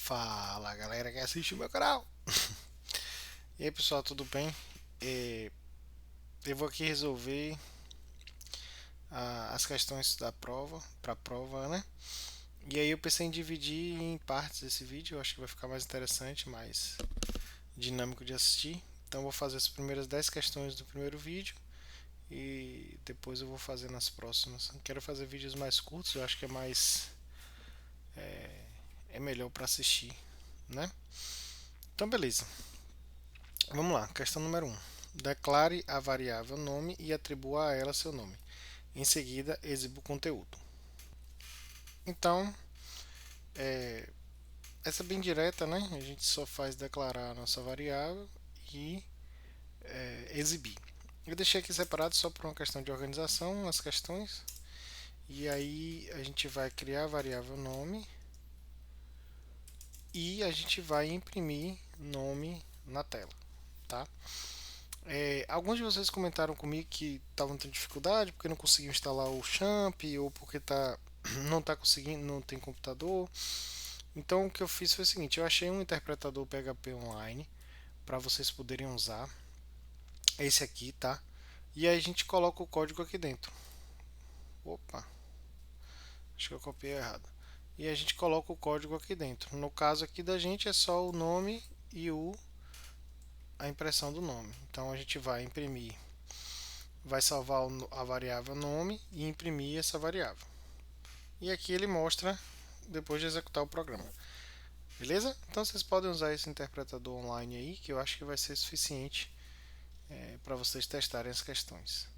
Fala galera que assiste o meu canal. E aí pessoal, tudo bem? É, eu vou aqui resolver as questões da prova, para a prova, né? E aí eu pensei em dividir em partes esse vídeo, eu acho que vai ficar mais interessante, mais dinâmico de assistir. Então eu vou fazer as primeiras 10 questões do primeiro vídeo e depois eu vou fazer nas próximas. Quero fazer vídeos mais curtos, eu acho que é melhor para assistir, né? Então beleza. Vamos lá, questão número um. Declare a variável nome e atribua a ela seu nome. Em seguida, exiba o conteúdo. Então, essa é bem direta, né? A gente só faz declarar a nossa variável e exibir. Eu deixei aqui separado só por uma questão de organização as questões. E aí a gente vai criar a variável nome e a gente vai imprimir nome na tela, tá? Alguns de vocês comentaram comigo que estavam tendo dificuldade porque não conseguiam instalar o Champ ou porque não está conseguindo, não tem computador. Então o que eu fiz foi o seguinte: eu achei um interpretador PHP online para vocês poderem usar. Esse aqui, tá? E aí a gente coloca o código aqui dentro. Opa, acho que eu copiei errado. E a gente coloca o código aqui dentro. No caso aqui da gente é só o nome e a impressão do nome. Então a gente vai imprimir, vai salvar a variável nome e imprimir essa variável. E aqui ele mostra depois de executar o programa. Beleza? Então vocês podem usar esse interpretador online aí, que eu acho que vai ser suficiente para vocês testarem as questões.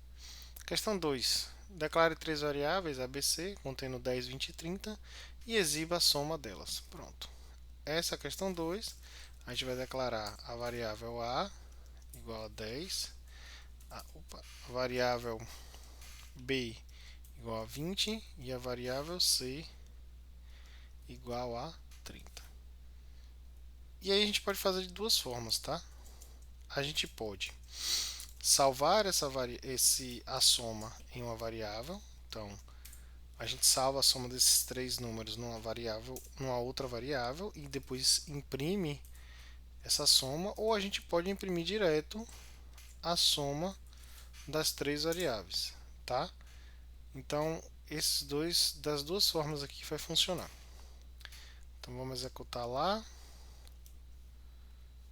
Questão 2. Declare três variáveis ABC, contendo 10, 20 e 30, e exiba a soma delas. Pronto. Essa é a questão 2. A gente vai declarar a variável A igual a 10, a variável B igual a 20 e a variável C igual a 30. E aí a gente pode fazer de duas formas, tá? A gente pode salvar a soma em uma variável. Então, a gente salva a soma desses três números numa outra variável e depois imprime essa soma, ou a gente pode imprimir direto a soma das três variáveis, tá? Então, das duas formas aqui vai funcionar. Então vamos executar lá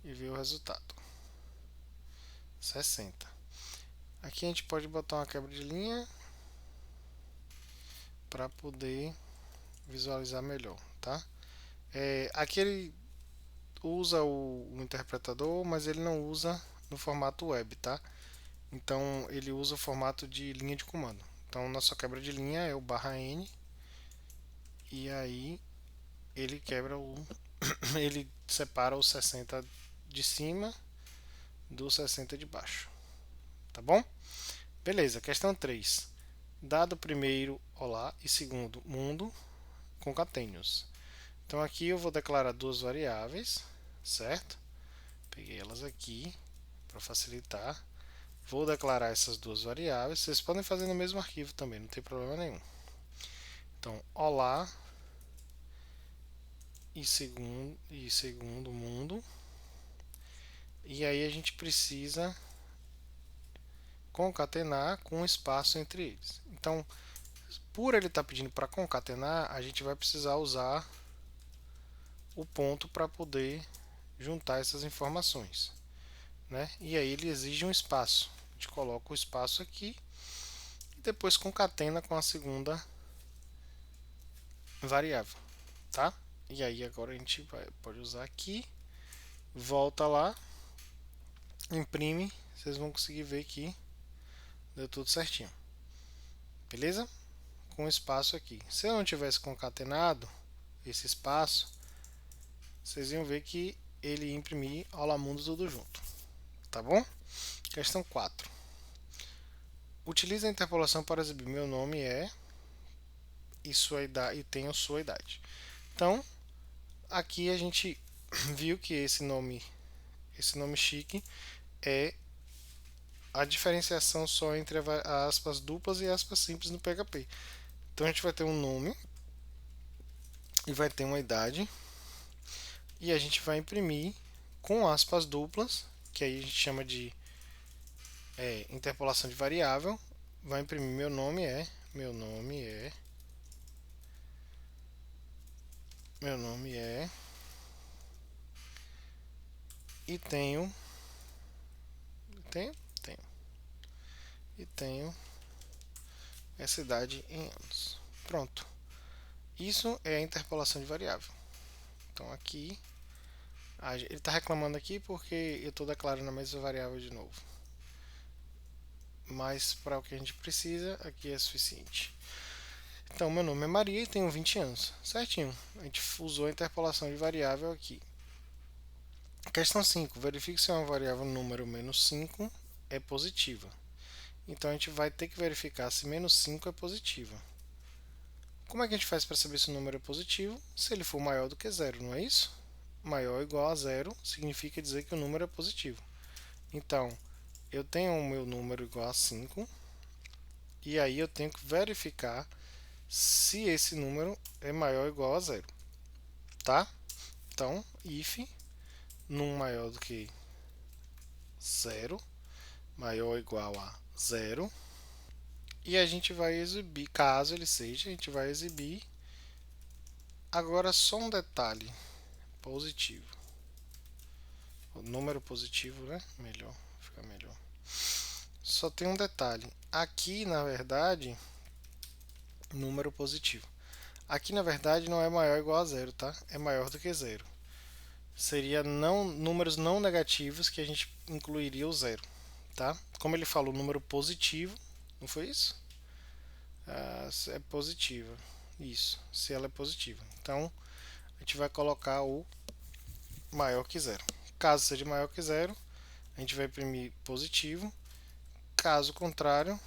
e ver o resultado. 60. Aqui a gente pode botar uma quebra de linha para poder visualizar melhor, tá? Aqui ele usa o interpretador, mas ele não usa no formato web, tá? Então ele usa o formato de linha de comando. Então nossa quebra de linha é o /n e aí ele quebra ele separa o 60 de cima do 60 de baixo, tá bom? Beleza, questão 3. Dado primeiro olá e segundo mundo, concatenhos. Então aqui eu vou declarar duas variáveis, certo? Peguei elas aqui para facilitar. Vou declarar essas duas variáveis. Vocês podem fazer no mesmo arquivo também, não tem problema nenhum. Então, olá e segundo mundo. E aí a gente precisa concatenar com um espaço entre eles. Então, por ele estar pedindo para concatenar, a gente vai precisar usar o ponto para poder juntar essas informações, né? E aí ele exige um espaço. A gente coloca o espaço aqui e depois concatena com a segunda variável, tá? E aí agora a gente pode usar aqui, volta lá, imprime, vocês vão conseguir ver que deu tudo certinho, beleza? Com espaço aqui. Se eu não tivesse concatenado esse espaço, vocês iam ver que ele ia imprimir Olá Mundo tudo junto, tá bom? Questão 4. Utilize a interpolação para exibir meu nome e sua idade e tenho sua idade. Então, aqui a gente viu que esse nome chique é a diferenciação só entre aspas duplas e aspas simples no PHP. Então a gente vai ter um nome e vai ter uma idade. e a gente vai imprimir com aspas duplas, que aí a gente chama de interpolação de variável. Vai imprimir meu nome é, meu nome é, e tenho, tenho, e tenho essa idade em anos. Pronto. Isso é a interpolação de variável. Então aqui, ele está reclamando aqui porque eu estou declarando a mesma variável de novo. Mas para o que a gente precisa, aqui é suficiente. Então, meu nome é Maria e tenho 20 anos. Certinho. A gente usou a interpolação de variável aqui. Questão 5. Verifique se uma variável número menos 5 é positiva. Então, a gente vai ter que verificar se menos 5 é positiva. Como é que a gente faz para saber se o número é positivo? Se ele for maior do que zero, não é isso? Maior ou igual a zero significa dizer que o número é positivo. Então, eu tenho o meu número igual a 5 e aí eu tenho que verificar se esse número é maior ou igual a zero, tá? Então, if num maior do que zero, maior ou igual a zero, e a gente vai exibir, caso ele seja, a gente vai exibir. Agora só um detalhe positivo, o número positivo, né? Melhor, fica melhor. Só tem um detalhe, aqui na verdade, número positivo. Aqui na verdade não é maior ou igual a zero, tá? É maior do que zero. Seria números não negativos que a gente incluiria o zero, tá? Como ele falou, número positivo, não foi isso? É positiva, isso, se ela é positiva. Então, a gente vai colocar o maior que zero. Caso seja maior que zero, a gente vai imprimir positivo. Caso contrário,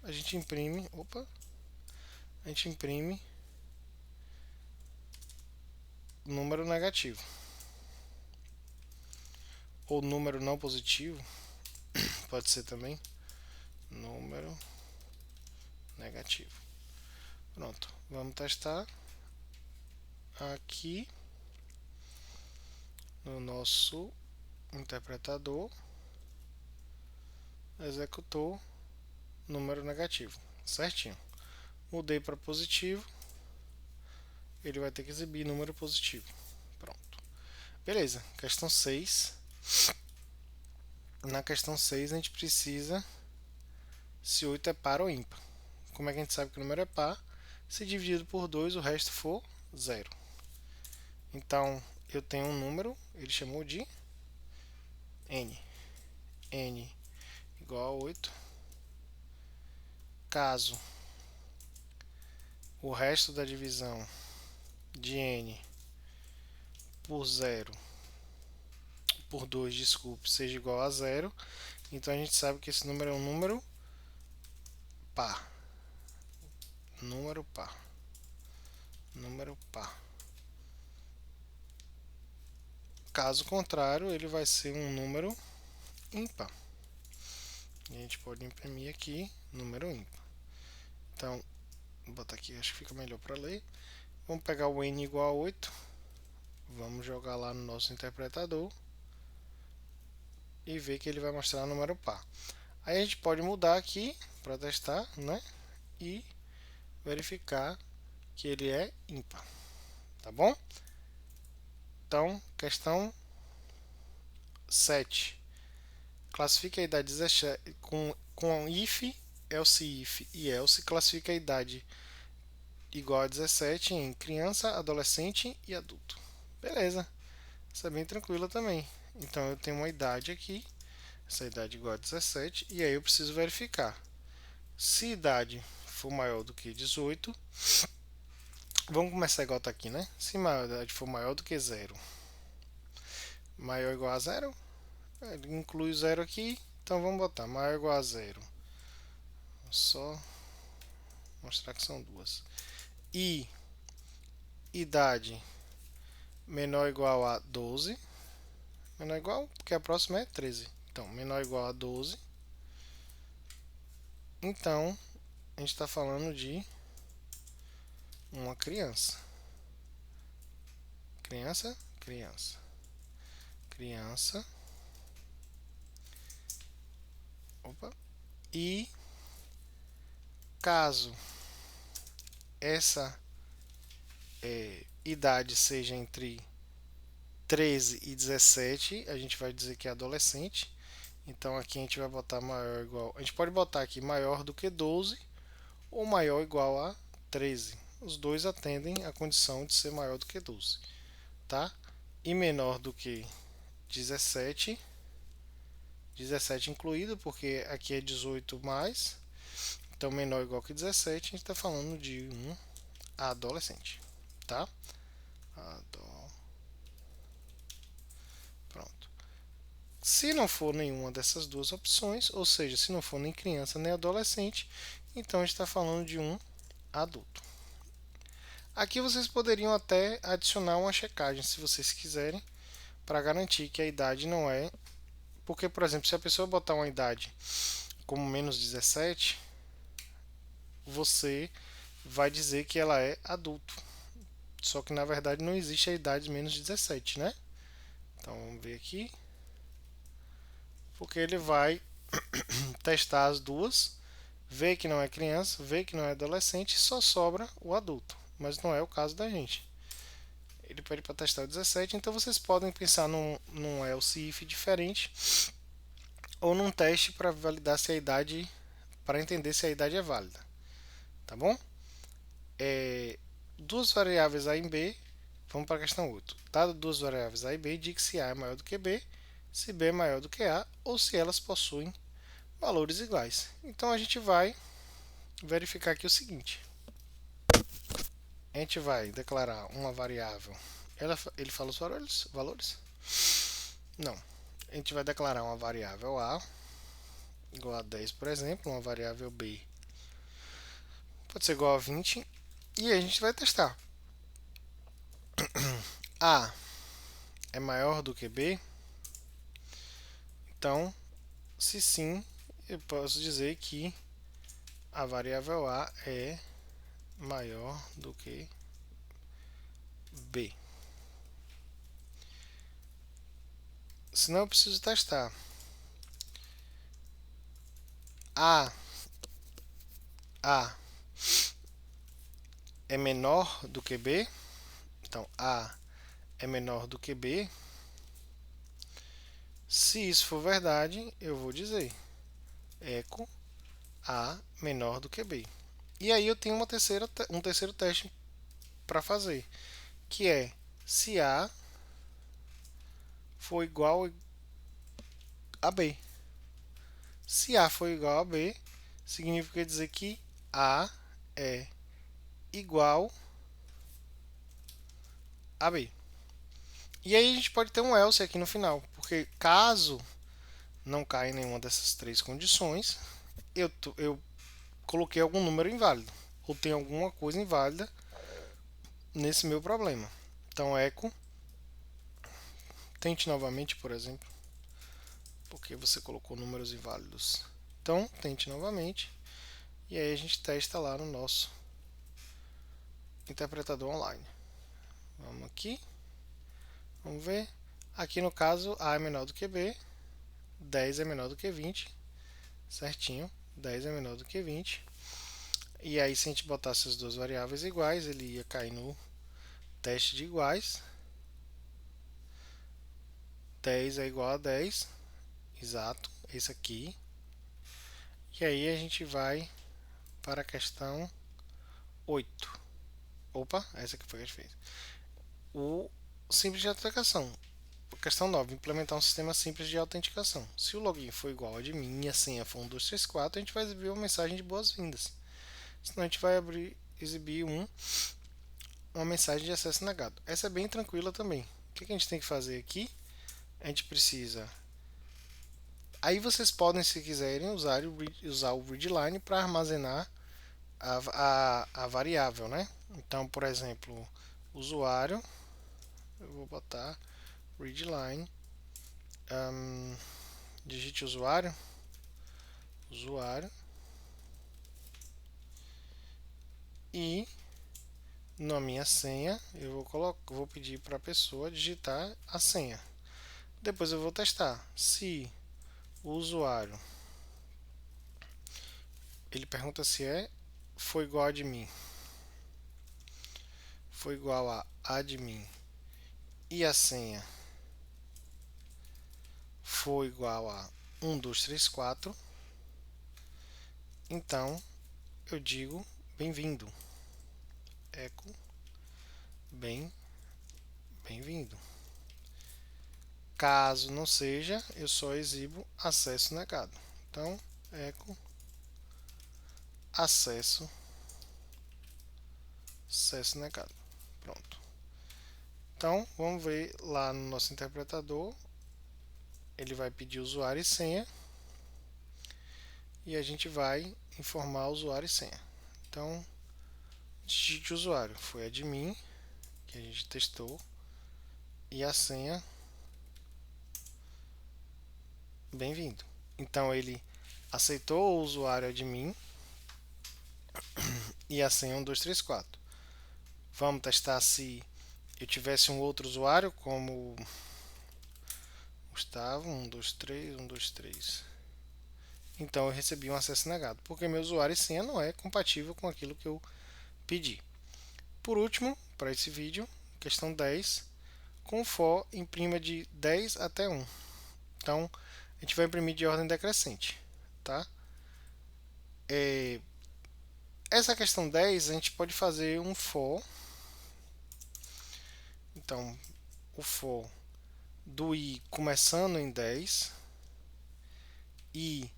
a gente imprime, a gente imprime número negativo. Ou número não positivo, pode ser também número negativo. Pronto, vamos testar aqui no nosso interpretador. Executou número negativo, certinho. Mudei para positivo, ele vai ter que exibir número positivo. Pronto. Beleza, questão 6. Na questão 6 a gente precisa se 8 é par ou ímpar. Como é que a gente sabe que o número é par? Se dividido por 2 o resto for zero. Então, eu tenho um número, ele chamou de n. n igual a 8. Caso o resto da divisão de n por 0, por 2, desculpe, seja igual a zero, então a gente sabe que esse número é um número par. Número par. Número par. Caso contrário, ele vai ser um número ímpar. E a gente pode imprimir aqui número ímpar. Então, vou botar aqui, acho que fica melhor para ler. Vamos pegar o n igual a 8. Vamos jogar lá no nosso interpretador e ver que ele vai mostrar número par. Aí a gente pode mudar aqui para testar, né? E verificar que ele é ímpar, tá bom? Então, questão 7. Classifique a idade 17 com if, else if e else. Classifique a idade igual a 17 em criança, adolescente e adulto. Beleza, isso é bem tranquilo também. Então eu tenho uma idade aqui, essa idade igual a 17, e aí eu preciso verificar. Se a idade for maior do que 18, vamos começar igual tá aqui, né? Se a idade for maior do que zero, maior ou igual a zero, ele inclui o zero aqui, então vamos botar maior ou igual a zero. Só mostrar que são duas. E idade menor ou igual a 12, menor ou igual, porque a próxima é 13. Então, menor ou igual a 12. Então, a gente está falando de uma criança. Criança criança, criança, opa, e caso essa idade seja entre 13 e 17, a gente vai dizer que é adolescente. Então aqui a gente vai botar maior ou igual. A gente pode botar aqui maior do que 12 ou maior ou igual a 13. Os dois atendem a condição de ser maior do que 12, tá? E menor do que 17, 17 incluído, porque aqui é 18 mais. Então menor ou igual que 17, a gente está falando de um adolescente, tá? Pronto. Se não for nenhuma dessas duas opções, ou seja, se não for nem criança nem adolescente, então a gente está falando de um adulto. Aqui vocês poderiam até adicionar uma checagem, se vocês quiserem, para garantir que a idade não é. Porque, por exemplo, se a pessoa botar uma idade como menos 17, você vai dizer que ela é adulto. Só que na verdade não existe a idade menos 17, né? Então vamos ver aqui. Porque ele vai testar as duas, vê que não é criança, vê que não é adolescente e só sobra o adulto. Mas não é o caso da gente. Ele pede para testar o 17, então vocês podem pensar num else if diferente ou num teste para validar se a idade, para entender se a idade é válida, tá bom? Duas variáveis A e B, vamos para a questão 8. Dado duas variáveis A e B, diga se A é maior do que B, se B é maior do que A ou se elas possuem valores iguais. Então a gente vai verificar aqui o seguinte: a gente vai declarar uma variável. Ele fala os valores? Valores? Não. A gente vai declarar uma variável A igual a 10, por exemplo, uma variável B pode ser igual a 20 e a gente vai testar. A é maior do que B, então, se sim, eu posso dizer que a variável A é maior do que B. Senão eu preciso testar. A é menor do que B, então A é menor do que B. Se isso for verdade, eu vou dizer eco A menor do que B. E aí eu tenho um terceiro teste para fazer, que é se A for igual a B. Se A for igual a B, significa dizer que A é igual a B. E aí a gente pode ter um else aqui no final, porque caso não caia em nenhuma dessas três condições, eu coloquei algum número inválido, ou tem alguma coisa inválida nesse meu problema. Então, echo, tente novamente, por exemplo, porque você colocou números inválidos. Então, tente novamente, e aí a gente testa lá no nosso interpretador online. Vamos aqui, vamos ver. Aqui no caso, A é menor do que B, 10 é menor do que 20, certinho, 10 é menor do que 20. E aí, se a gente botasse as duas variáveis iguais, ele ia cair no teste de iguais. 10 é igual a 10, exato, esse aqui. E aí a gente vai para a questão 8. Opa, essa aqui foi que a gente fez. O simples de autenticação. Questão 9. Implementar um sistema simples de autenticação. Se o login for igual a de mim e a senha for 1, 2, 3, 4, a gente vai exibir uma mensagem de boas-vindas. Senão a gente vai exibir uma mensagem de acesso negado. Essa é bem tranquila também. O que a gente tem que fazer aqui? A gente precisa. Aí vocês podem, se quiserem, usar o readline para armazenar a variável, né? Então, por exemplo, usuário, eu vou botar readline, digite usuário, usuário e Na minha senha, vou pedir para a pessoa digitar a senha. Depois eu vou testar se o usuário, ele pergunta se foi igual a admin, foi igual a admin e a senha foi igual a 1234, então eu digo bem-vindo, eco bem-vindo. Caso não seja, eu só exibo acesso negado. Então, eco acesso negado. Pronto. Então, vamos ver lá no nosso interpretador. Ele vai pedir usuário e senha. E a gente vai informar usuário e senha. Então, digite o usuário. Foi admin, que a gente testou. E a senha, bem-vindo. Então, ele aceitou o usuário admin e a senha 1234. Vamos testar se eu tivesse um outro usuário, como Gustavo, 123, 123. Então eu recebi um acesso negado, porque meu usuário e senha não é compatível com aquilo que eu pedi. Por último, para esse vídeo, questão 10, com for imprima de 10 até 1. Então a gente vai imprimir de ordem decrescente, tá? Essa questão 10 a gente pode fazer um for. Então o for do i começando em 10 e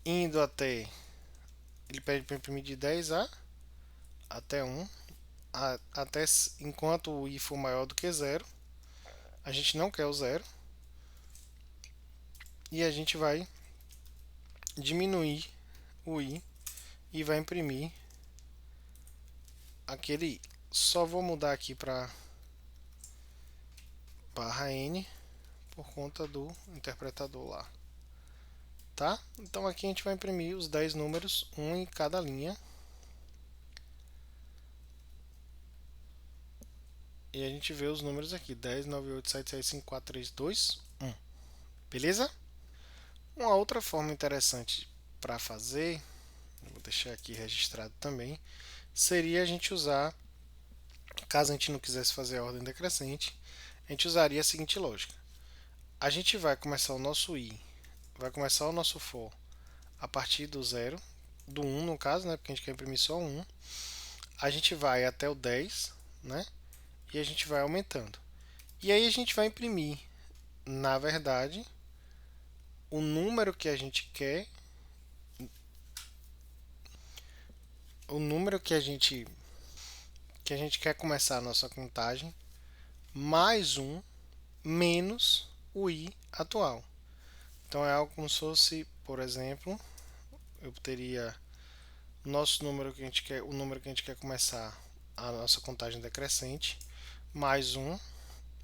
indo até, ele pede para imprimir de 10 até 1, até enquanto o i for maior do que 0. A gente não quer o 0 e a gente vai diminuir o i e vai imprimir aquele i. Só vou mudar aqui para barra n por conta do interpretador lá, tá? Então aqui a gente vai imprimir os 10 números, um em cada linha. E a gente vê os números aqui: 10, 9, 8, 7, 6, 5, 4, 3, 2, 1. Beleza? Uma outra forma interessante para fazer, vou deixar aqui registrado também, seria a gente usar, caso a gente não quisesse fazer a ordem decrescente, a gente usaria a seguinte lógica. A gente vai começar o nosso i, vai começar o nosso for a partir do 0, do 1 no caso, né, porque a gente quer imprimir só 1. A gente vai até o 10, né, e a gente vai aumentando. E aí a gente vai imprimir, na verdade, o número que a gente quer, o número que a gente quer começar a nossa contagem, mais um menos o i atual. Então é algo como se fosse, por exemplo, eu teria nosso número que a gente quer, o número que a gente quer começar a nossa contagem decrescente, mais um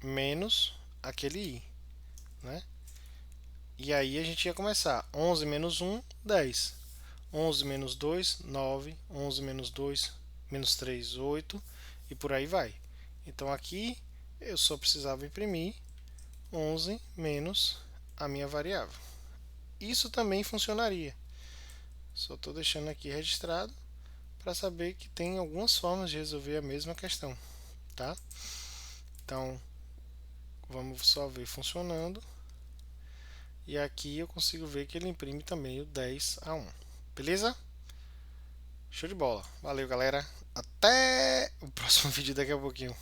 menos aquele i, né? E aí a gente ia começar 11 menos 1, 10. 11 menos 2, 9. 11 menos 2, menos 3, 8. E por aí vai. Então aqui eu só precisava imprimir 11 menos a minha variável. Isso também funcionaria. Só estou deixando aqui registrado para saber que tem algumas formas de resolver a mesma questão, tá? Então vamos só ver funcionando. E aqui eu consigo ver que ele imprime também o 10 a 1. Beleza? Show de bola. Valeu, galera. Até o próximo vídeo daqui a pouquinho.